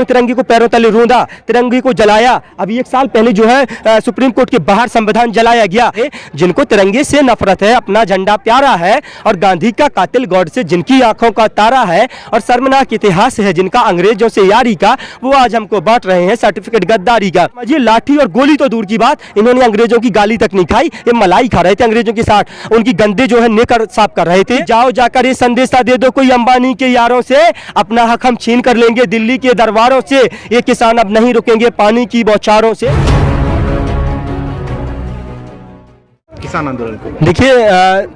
ने तिरंगे को पैरों तले रौंदा, तिरंगे को जलाया। अभी 1 साल पहले जो है सुप्रीम कोर्ट के बाहर संविधान जलाया गया। जिनको तिरंगे से नफरत है, अपना झंडा प्यारा है और गांधी का कातिल गॉड से जिनकी आंखों का तारा है और शर्मनाक इतिहास है जिनका अंग्रेजों से यारी का, वो आज हमको बांट रहे हैं सर्टिफिकेट गद्दारी का। ये लाठी और गोली तो दूर की बात, इन्होंने अंग्रेजों की गाली तक नहीं खाई, ये मलाई खा रहे थे अंग्रेजों के साथ, उनकी गंदे जो है नेकर साफ कर रहे थे। जाओ जाकर ये संदेशा दे दो कोई अंबानी के यारों से, अपना हक हम छीन कर लेंगे दिल्ली के दरबारों से, ये किसान अब नहीं रुकेंगे पानी की बौछारों से। किसान आंदोलन को देखिए,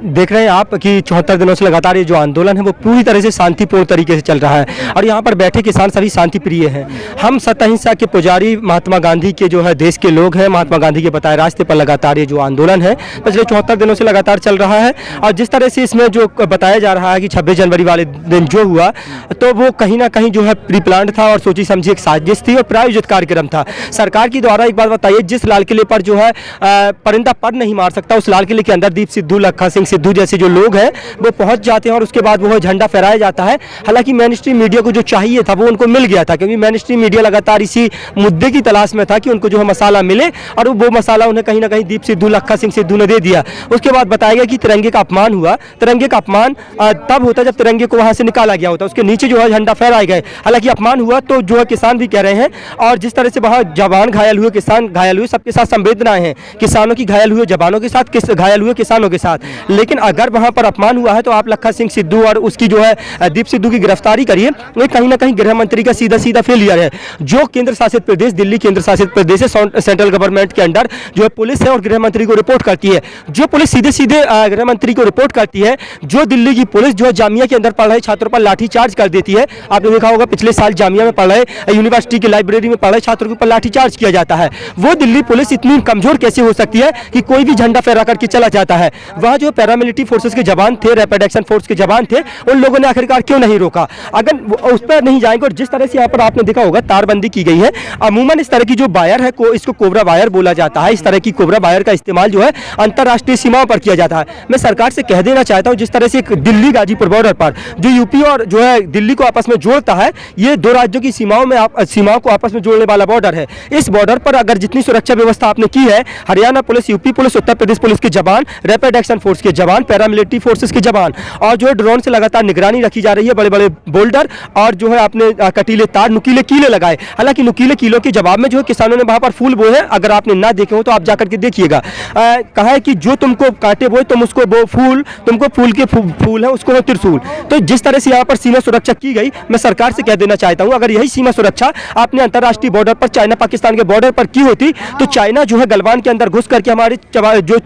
देख रहे हैं आप कि 74 दिनों से लगातार ये जो आंदोलन है वो पूरी तरह से शांतिपूर्ण तरीके से चल रहा है और यहाँ पर बैठे किसान सभी शांति प्रिय हैं। हम सतअहिंसा के पुजारी महात्मा गांधी के जो है देश के लोग हैं, महात्मा गांधी के बताए रास्ते पर लगातार ये जो आंदोलन है पिछले 74 दिनों से लगातार चल रहा है। और जिस तरह से इसमें जो बताया जा रहा है कि 26 जनवरी वाले दिन जो हुआ तो वो कहीं ना कहीं जो है प्री प्लान था और सोची समझी एक साजिश थी और प्रायोजित कार्यक्रम था सरकार की द्वारा। एक बात बताइए, जिस लाल किले पर जो है परिंदा पर नहीं मार सकता, उस लाल किले के अंदर दीप सिद्धू, लखा सिंह सिद्धू जैसे जो लोग हैं वो पहुंच जाते हैं और उसके बाद वो झंडा फहराया जाता है। हालांकि मेन स्ट्रीम मीडिया को जो चाहिए था वो उनको मिल गया था, क्योंकि मेन स्ट्रीम मीडिया लगातार इसी मुद्दे की तलाश में था कि उनको जो है मसाला मिले और वो मसाला उन्हें कहीं ना कहीं दीप सिद्धू, लखा सिंह सिद्धू ने दे दिया। उसके बाद बताया गया कि तिरंगे का अपमान हुआ। तिरंगे का अपमान तब होता जब तिरंगे को वहां से निकाला गया होता, उसके नीचे जो है झंडा फहराए गए। हालांकि अपमान हुआ तो जो है किसान भी कह रहे हैं, और जिस तरह से वहां जवान घायल हुए, किसान घायल हुए, सबके साथ संवेदनाएं हैं। किसानों की घायल हुए जवानों के साथ, घायल हुए किसानों के साथ। लेकिन अगर वहां पर अपमान हुआ है तो आप लखा सिंह सिद्धू और उसकी जो है दीप सिद्धू की गिरफ्तारी करिए। ये कहीं ना कहीं गृह मंत्री का सीधा सीधा फेलियर है। जो केंद्र शासित प्रदेश, दिल्ली केंद्र शासित प्रदेश है, सेंट्रल गवर्नमेंट के अंडर जो है पुलिस है और गृह मंत्री को रिपोर्ट करती है। जो पुलिस सीधे सीधे गृह मंत्री को रिपोर्ट करती है, जो दिल्ली की पुलिस जो है जामिया के अंदर पढ़ रहे छात्रों पर लाठीचार्ज कर देती है। आपने देखा होगा पिछले साल जामिया में पढ़ रहे, यूनिवर्सिटी की लाइब्रेरी में पढ़ रहे छात्रों के ऊपर लाठीचार्ज किया जाता है। वो दिल्ली पुलिस इतनी कमजोर कैसे हो सकती है कि कोई भी झंडा फहरा करके चला जाता है। वहां जो पैरामिलिट्री फोर्सेस के जवान थे, रैपिड एक्शन फोर्स के जवान थे, उन लोगों ने आखिरकार क्यों नहीं रोका? अगर उस पर नहीं जाएंगे, और जिस तरह से यहाँ पर आपने देखा होगा तारबंदी की गई है। अमूमन इस तरह की जो वायर है इसको कोबरा वायर बोला जाता है। इस तरह की कोबरा वायर का इस्तेमाल जो है अंतर्राष्ट्रीय सीमाओं पर किया जाता है। मैं सरकार से कह देना चाहता हूँ, जिस तरह से दिल्ली गाजीपुर बॉर्डर पर जो यूपी और जो है दिल्ली को आपस में जोड़ता है, ये दो राज्यों की सीमाओं को आपस में जोड़ने वाला बॉर्डर है। इस बॉर्डर पर अगर जितनी सुरक्षा व्यवस्था आपने की है, Haryana police, UP police, Uttar Pradesh police के जवान, रैपिड एक्शन फोर्स के जवान, पैरामिलिट्री फोर्सेस के जवान, और जो है ड्रोन से लगातार निगरानी रखी जा रही है। बड़े बड़े बोल्डर और जो है आपने कटीले तार, नुकीले कीले लगाए। हालांकि नुकीले कीलों के जवाब में जो है किसानों ने वहां पर फूल बोए हैं। अगर आपने ना देखे हो तो आप जाकर के देखिएगा। कहा है कि जो तुमको काटे बोए तुम उसको वो फूल, तुमको फूल के फूल है उसको त्रिशूल। तो जिस तरह से यहाँ पर सीमा सुरक्षा की गई, मैं सरकार से कह देना चाहता हूँ, अगर यही सीमा सुरक्षा आपने अंतर्राष्ट्रीय बॉर्डर पर, चाइना पाकिस्तान के बॉर्डर पर की होती तो चाइना जो है गलवान के अंदर घुस करके हमारे जो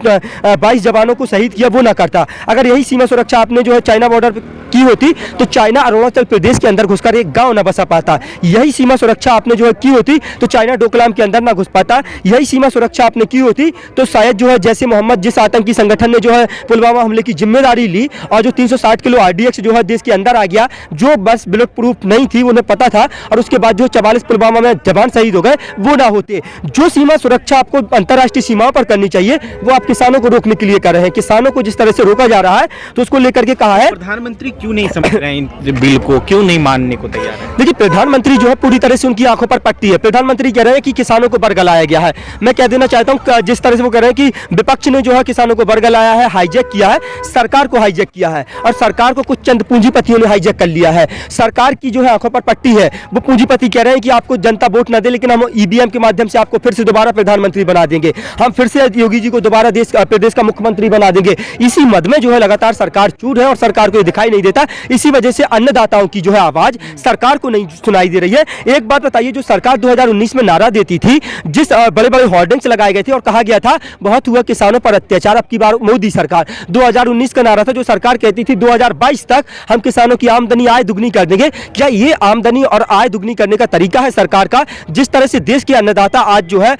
22 जवानों को शहीद किया वो ना करता। अगर यही सीमा सुरक्षा आपने जो है चाइना बॉर्डर की होती तो चाइना अरुणाचल प्रदेश के अंदर घुसकर एक गांव ना बसा पाता। यही सीमा सुरक्षा आपने जो है की होती तो चाइना डोकलाम के अंदर ना घुस पाता। यही सीमा सुरक्षा आपने की होती तो शायद जो है जैसे मोहम्मद, जिस आतंकी संगठन ने जो है पुलवामा हमले की जिम्मेदारी ली और जो 360 किलो आरडीएक्स जो है देश के अंदर आ गया, जो बस बुलेट प्रूफ नहीं थी, उन्हें पता था, और उसके बाद जो 44 पुलवामा में जवान शहीद हो गए, वो ना होते। जो सीमा सुरक्षा आपको अंतर्राष्ट्रीय सीमाओं पर करनी चाहिए वो आप किसानों को रोकने के लिए कर रहे हैं। किसानों को जिस तरह से रोका जा रहा है तो उसको लेकर के कहा है, प्रधानमंत्री क्यों नहीं समझ रहे हैं इन बिल को, क्यों नहीं मानने को तैयार है? देखिए, प्रधानमंत्री जो है पूरी तरह से उनकी आंखों पर पट्टी है। प्रधानमंत्री कह रहे हैं कि किसानों को बरगलाया गया है। मैं कह देना चाहता हूं, जिस तरह से वो कह रहे हैं कि विपक्ष ने जो है किसानों को बरगलाया है, हाईजैक किया है, सरकार को हाईजैक किया है, और सरकार को कुछ चंद पूंजीपतियों ने हाईजैक कर लिया है। सरकार की जो है आंखों पर पट्टी है। वो पूंजीपति कह रहे हैं कि आपको जनता वोट न दे, लेकिन हम ईवीएम के माध्यम से आपको फिर से दोबारा प्रधानमंत्री बना देंगे, हम फिर से योगी जी को दोबारा प्रदेश का मुख्यमंत्री बना देंगे। इसी मद में जो है लगातार सरकार चूर है और सरकार को ये दिखाई नहीं देता। इसी वजह से अन्नदाताओं की जो है आवाज सरकार को नहीं सुनाई दे रही है। एक बात बताइए, जो सरकार 2019 में नारा देती थी, जिस बड़े बड़े होर्डिंग्स लगाए गए थे और कहा गया था बहुत हुआ किसानों पर अत्याचार, अब की बार मोदी सरकार, 2019 का नारा था जो सरकार कहती थी 2022 तक हम किसानों की आमदनी, आय दुगनी कर देंगे। क्या ये आमदनी और आय दुगनी करने का तरीका है सरकार का? जिस तरह से देश के अन्नदाता आज जो है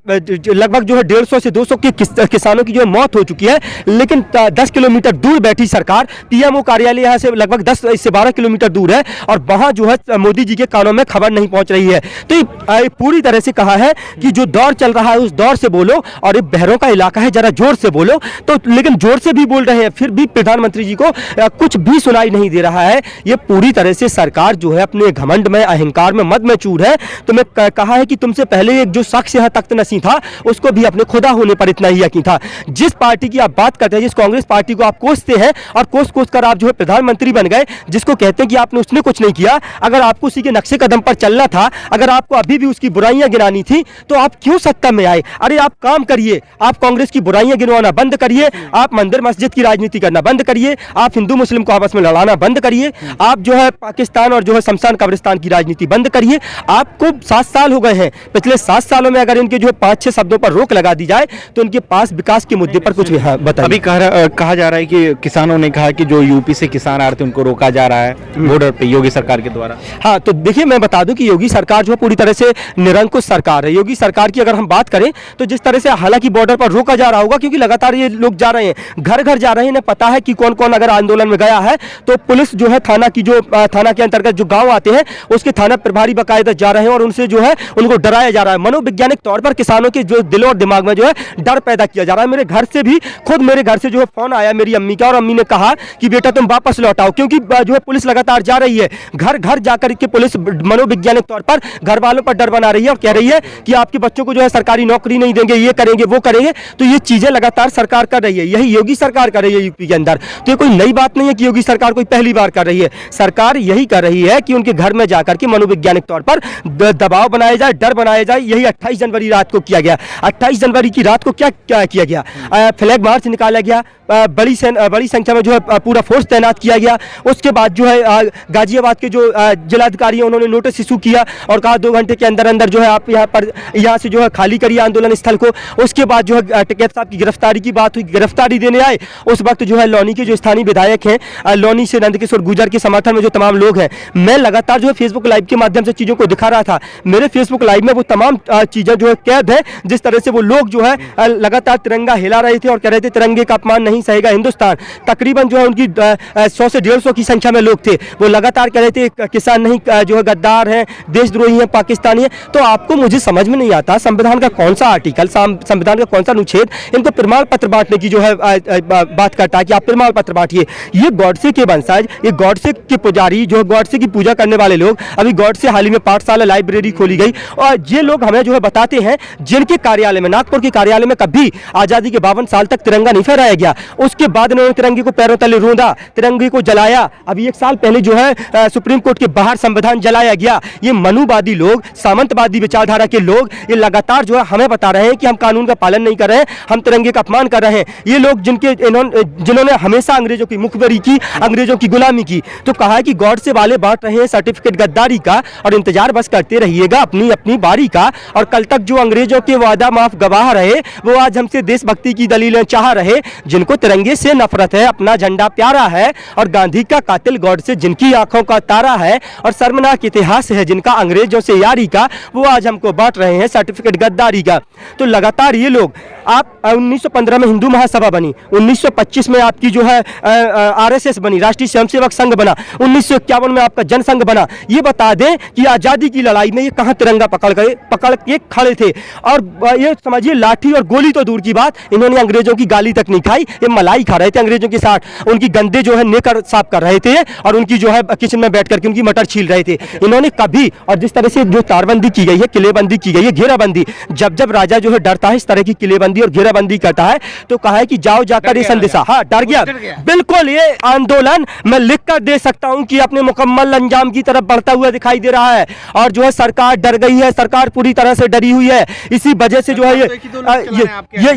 लगभग जो है 150 से 200 के किसानों की जो मौत हो चुकी है, लेकिन 10 किलोमीटर दूर बैठी सरकार, पीएमओ कार्यालय यहाँ से लगभग 10 से 12 किलोमीटर दूर है और वहां जो है मोदी जी के कानों में खबर नहीं पहुंच रही है। तो ये पूरी तरह से कहा है कि जो दौर चल रहा है उस दौर से बोलो, और ये बहरों का इलाका है, जरा जोर से बोलो। तो लेकिन जोर से भी बोल रहे हैं, फिर भी प्रधानमंत्री जी को कुछ भी सुनाई नहीं दे रहा है। ये पूरी तरह से सरकार जो है अपने घमंड में, अहंकार में, मद में चूर है। तो मैं कहा है कि तुमसे पहले एक जो शख्स यहाँ तख्त नशीं था, उसको भी अपने खुदा होने पर इतना ही यकीन था। जिस पार्टी की आप बात करते हैं, जिस कांग्रेस पार्टी को आप कोसते हैं और कोस कर आप जो है प्रधानमंत्री बन गए, जिसको कहते हैं कि आपने उसने कुछ नहीं किया, अगर आपको उसी के नक्शे कदम पर चलना था, अगर आपको अभी भी उसकी बुराइयां गिनानी थी, तो आप क्यों सत्ता में आए? अरे आप काम करिए, आप कांग्रेस की बुराइयां गिनवाना बंद करिए, आप मंदिर मस्जिद की राजनीति करना बंद करिए, आप हिंदू मुस्लिम को आपस में लड़ाना बंद करिए, आप जो है पाकिस्तान और जो है शमशान कब्रिस्तान की राजनीति बंद करिए। आपको 7 साल हो गए हैं, पिछले 7 सालों में अगर इनके जो 5-6 शब्दों पर रोक लगा दी जाए तो इनके पास विकास के मुद्दे पर कुछ बताइए। अभी कहा जा रहा है कि किसानों ने कहा कि जो यूपी से किसान आ रहे थे उनको रोका जा रहा है बॉर्डर पे योगी सरकार के द्वारा। हाँ, तो देखिए मैं बता दूं कि योगी सरकार जो है पूरी तरह से निरंकुश सरकार है। योगी सरकार की अगर हम बात करें तो जिस तरह से हालांकि बॉर्डर पर रोका जा रहा होगा, क्योंकि लगातार ये लोग जा रहे हैं, घर घर जा रहे हैं, इन्हें पता है कि कौन कौन अगर आंदोलन में गया है तो पुलिस जो है थाना के अंतर्गत जो गांव आते हैं उसके थाना प्रभारी बाकायदा जा रहे हैं और उनसे जो है उनको डराया जा रहा है। मनोवैज्ञानिक तौर पर किसानों के जो दिल और दिमाग में जो है डर पैदा किया जा रहा है। मेरे घर से भी, खुद मेरे घर से जो है फोन आया मेरी अम्मी का, और अम्मी ने कहा कि बेटा तुम वापस लौट आओ, क्योंकि जो है पुलिस लगातार जा रही है, घर घर जाकर के पुलिस मनोवैज्ञानिक तौर पर घर वालों पर डर बना रही है और कह रही है कि आपके बच्चों को जो है सरकारी नौकरी नहीं देंगे, ये करेंगे वो करेंगे। तो ये चीजें लगातार सरकार कर रही है, यही योगी सरकार कर रही है यूपी के अंदर। तो ये कोई नई बात नहीं है कि योगी सरकार कोई पहली बार कर रही है। सरकार यही कर रही है कि उनके घर में जाकर के मनोवैज्ञानिक तौर पर दबाव बनाया जाए, डर बनाया जाए। यही 28 जनवरी रात को किया गया। 28 जनवरी की रात को क्या किया गया? फ्लैग मार्च निकाला गया, बड़ी संख्या में जो है पूरा फोर्स तैनात किया गया। उसके बाद जो है गाजियाबाद के जो जिलाधिकारी हैं उन्होंने नोटिस इशू किया और कहा 2 घंटे के अंदर अंदर जो है आप यहाँ से जो है खाली करिए आंदोलन स्थल को। उसके बाद जो है टिकैत साहब की गिरफ्तारी की बात हुई, गिरफ्तारी देने आए। उस वक्त जो है लौनी के जो स्थानीय विधायक हैं, लौनी से नंदकिशोर गुर्जर के समर्थन में जो तमाम लोग हैं, मैं लगातार जो है फेसबुक लाइव के माध्यम से चीज़ों को दिखा रहा था। मेरे फेसबुक लाइव में वो तमाम चीज़ें जो है कैद है, जिस तरह से वो लोग जो है लगातार तिरंगा हिला रहे थे और कह रहे थे तिरंगे का अपमान नहीं सहेगा हिंदुस्तान। तकरीबन जो है उनकी 100 से 150 की संख्या में लोग थे, वो लगातार कह रहे थे किसान नहीं जो है गद्दार हैं, देशद्रोही हैं, पाकिस्तानी हैं। तो आपको मुझे समझ में नहीं आता संविधान का कौन सा आर्टिकल, संविधान का कौन सा अनुच्छेद इनको प्रमाण पत्र बांटने की जो है बात करता है कि आप प्रमाण पत्र बांटिए। ये गॉडसे के वंशज, ये गॉडसे के पुजारी, जो गॉडसे की पूजा करने वाले लोग, अभी गॉडसे हाल ही में पाठशाला लाइब्रेरी खोली गई और ये लोग हमें जो है बताते हैं जिनके कार्यालय में, नागपुर के कार्यालय में कभी आजादी के 52 साल तक तिरंगा नहीं फहराया गया। उसके बाद इन्होंने तिरंगे को पैरों तले रौंदा, तिरंगे को जलाया। अभी 1 साल पहले जो है सुप्रीम कोर्ट के बाहर संविधान जलाया गया। ये मनुवादी लोग, सामंतवादी विचारधारा के लोग, ये लगातार जो है हमें बता रहे हैं कि हम कानून का पालन नहीं कर रहे हैं, हम तिरंगे का अपमान कर रहे हैं। ये लोग जिन्होंने हमेशा अंग्रेजों की मुखबिरी की, अंग्रेजों की गुलामी की। तो कहा है कि गॉड से वाले बांट रहे हैं सर्टिफिकेट गद्दारी का और इंतजार बस करते रहिएगा अपनी अपनी बारी का। और कल तक जो अंग्रेजों के वादा माफ गवाह रहे, वो आज हमसे देशभक्ति की दलीलें चाह रहे। जिनको तिरंगे से नफरत है, अपना झंडा प्यारा है और गांधी का कातिल गॉड से जिनकी आंखों का तारा है और शर्मनाक इतिहास है जिनका अंग्रेजों से यारी का, वो आज हमको बांट रहे हैं सर्टिफिकेट गद्दारी का। तो लगातार ये लोग, आप 1915 में हिंदू महासभा बनी, 1925 में आपकी जो है आरएसएस बनी, राष्ट्रीय स्वयंसेवक संघ बना, 1951 में आपका जनसंघ बना। ये बता दें कि आजादी की लड़ाई में ये कहां तिरंगा पकड़ के खड़े थे। और ये समझिए लाठी और गोली तो दूर की बात, इन्होंने अंग्रेजों की गाली तक नहीं खाई, ये मलाई खा रहे थे अंग्रेजों के साथ। उनकी गंदे जो है नेकर साफ कर रहे थे और उनकी जो है किचन में बैठ करके उनकी मटर छील रहे थे। इन्होंने कभी, और जिस तरह से जो तारबंदी की गई है, किलेबंदी की गई है, घेराबंदी, जब राजा जो है डरता है इस तरह की किलेबंदी और घेराबंदी करता है, तो कहा है कि जाओ जाकर ये संदेशा, हाँ डर गया बिल्कुल। ये आंदोलन मैं लिख कर दे सकता हूं कि अपने मुकम्मल अंजाम की तरफ बढ़ता हुआ दिखाई दे रहा है। और जो है सरकार डर गई है, सरकार पूरी तरह से डरी हुई है। इसी वजह से जो है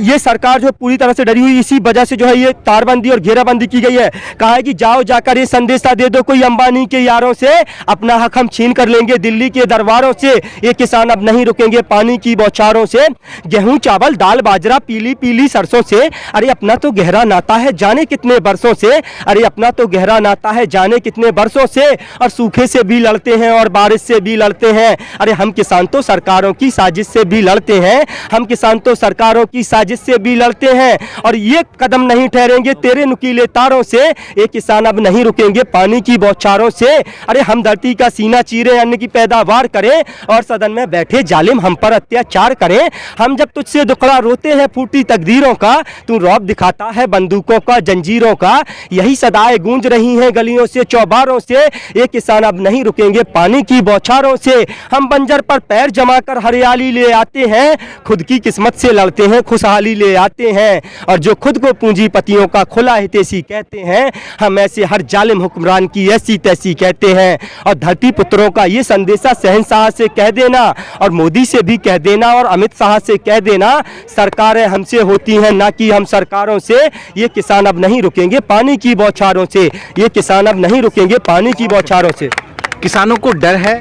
ये सरकार जो पूरी तरह से डरी हुई, इसी वजह से जो है ये तारबंदी और घेराबंदी की गई है। कहा है कि जाओ जाकर ये संदेशा दे दो कोई अंबानी के यारों से, अपना हक हम छीन कर लेंगे दिल्ली के दरबारों से। ये किसान अब नहीं रुकेंगे पानी की बौछारों से, गेहूं चावल दाल बाजरा पीली पीली सरसों से। अरे अपना तो गहरा नाता है जाने कितने बरसों से, अरे अपना तो गहरा नाता है जाने कितने बरसों से। और सूखे से भी लड़ते हैं और बारिश से भी लड़ते हैं। अरे हम किसान तो सरकारों की साजिश से भी लड़ते हैं, हम किसान तो सरकारों की साजिश जिससे भी लड़ते हैं और ये कदम नहीं ठहरेंगे तेरे नुकीले तारों से। ये किसान अब नहीं रुकेंगे पानी की बौछारों से। अरे हम धरती का सीना चीरे, अन्न की पैदावार करें और सदन में बैठे जालिम हम पर अत्याचार करें। हम जब तुझसे दुखड़ा रोते हैं फूटी तकदीरों का, तू रौब दिखाता है बंदूकों का, जंजीरों का। यही सदाएं गूंज रही हैं गलियों से, चौबारों से। ये किसान अब नहीं रुकेंगे पानी की बौछारों से। हम बंजर पर पैर जमाकर हरियाली ले आते हैं, खुद की किस्मत से लड़ते हैं, खुशहाली ले आते हैं। और जो खुद को पूंजीपतियों का खुला हितैषी कहते हैं, हम ऐसे हर जालिम हुक्मरान की ऐसी तैसी कहते हैं। और धरती पुत्रों का ये संदेशा शहंशाह से कह देना और मोदी से भी कह देना और अमित शाह से कह देना, सरकारें हमसे होती हैं ना कि हम सरकारों से। ये किसान अब नहीं रुकेंगे पानी की बौछारों से। ये किसान अब नहीं रुकेंगे पानी की बौछारों से। किसानों को डर है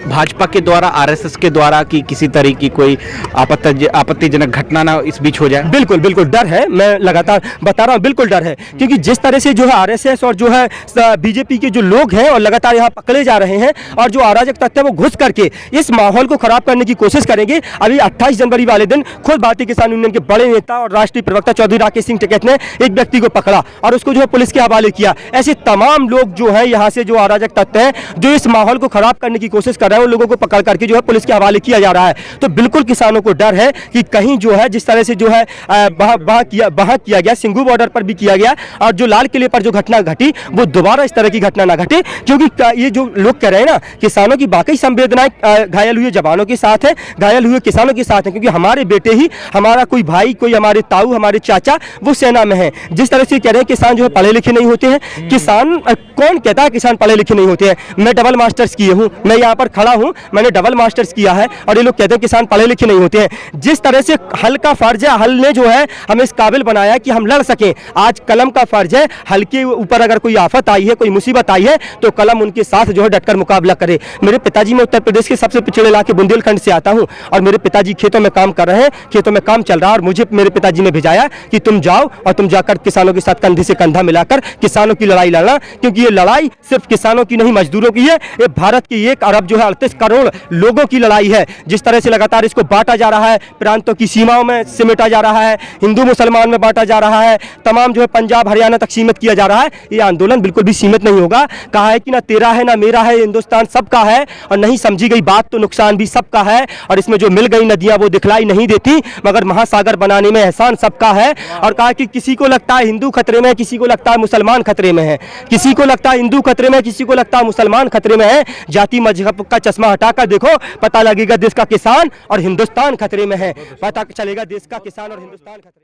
भाजपा के द्वारा, आरएसएस के द्वारा कि किसी तरह की कोई आपत्तिजनक घटना ना इस बीच हो जाए? बिल्कुल बिल्कुल डर है, मैं लगातार बता रहा हूं, बिल्कुल डर है। क्योंकि जिस तरह से जो है आरएसएस और जो है बीजेपी के जो लोग हैं और लगातार यहाँ पकड़े जा रहे हैं और जो अराजक तत्व है वो घुस करके इस माहौल को खराब करने की कोशिश करेंगे। अभी 28 जनवरी वाले दिन खुद भारतीय किसान यूनियन के बड़े नेता और राष्ट्रीय प्रवक्ता चौधरी राकेश सिंह टिकैत ने एक व्यक्ति को पकड़ा और उसको जो है पुलिस के हवाले किया। ऐसे तमाम लोग जो है यहाँ से जो अराजक तत्व है जो इस माहौल को खराब करने की कोशिश कर रहे हैं, उन लोगों को पकड़ करके जो है पुलिस के हवाले किया जा रहा है। तो बिल्कुल किसानों को डर है कि कहीं जो है जिस तरह से जो है वहां किया गया, सिंघू बॉर्डर पर भी किया गया और जो लाल किले पर जो घटना घटी वो दोबारा इस तरह की घटना ना घटे। क्योंकि ये जो लोग कह रहे हैं ना, किसानों की वाकई संवेदनाएं घायल हुए जवानों के साथ है, घायल हुए किसानों के साथ है। क्योंकि हमारे बेटे ही, हमारा कोई भाई, कोई हमारे ताऊ, हमारे चाचा वो सेना में है। जिस तरह से कह रहे हैं किसान जो है पढ़े लिखे नहीं होते हैं, किसान कौन कहता है किसान पढ़े लिखे नहीं होते हैं? मैं डबल मास्टर्स किए हूँ, मैं यहाँ पर खड़ा हूँ, मैंने डबल मास्टर्स किया है और ये लोग कहते हैं किसान पढ़े लिखे नहीं होते हैं। जिस तरह से हल का फर्ज है, हल ने जो है हमें इस काबिल बनाया कि हम लड़ सकें। आज कलम का फर्ज है, हल के ऊपर अगर कोई आफत आई है, कोई मुसीबत आई है तो कलम उनके साथ जो है डटकर मुकाबला करे। मेरे पिताजी, मैं उत्तर प्रदेश के सबसे पिछड़े इलाके बुंदेलखंड से आता हूँ और मेरे पिताजी खेतों में काम कर रहे हैं, खेतों में काम चल रहा है और मुझे मेरे पिताजी ने भेजाया कि तुम जाओ और तुम जाकर किसानों के साथ कंधे से कंधा मिलाकर किसानों की लड़ाई लड़ना। क्योंकि ये लड़ाई सिर्फ किसानों की नहीं, मजदूरों की है। ये भारत की 1 अरब जो है 38 करोड़ लोगों की लड़ाई है। जिस तरह से लगातार इसको बांटा जा रहा है, प्रांतों की सीमाओं में सिमटा जा रहा है, हिंदू मुसलमान में बांटा जा रहा है, तमाम जो है पंजाब हरियाणा तक सीमित किया जा रहा है, ये आंदोलन बिल्कुल भी सीमित नहीं होगा। कहा है कि ना तेरा है ना मेरा है, हिंदुस्तान सबका है। और नहीं समझी गई बात तो नुकसान भी सबका है। और इसमें जो मिल गई नदियां वो दिखलाई नहीं देती, मगर महासागर बनाने में एहसान सबका है। और कहा कि किसी को लगता है हिंदू खतरे में, किसी को लगता है मुसलमान खतरे में है, किसी को लगता है हिंदू खतरे में, किसी को लगता है मुसलमान खतरे में है। जाति मजहब का चश्मा हटाकर देखो, पता लगेगा देश का किसान और हिंदुस्तान खतरे में है। पता चलेगा देश का किसान और हिंदुस्तान खतरे में।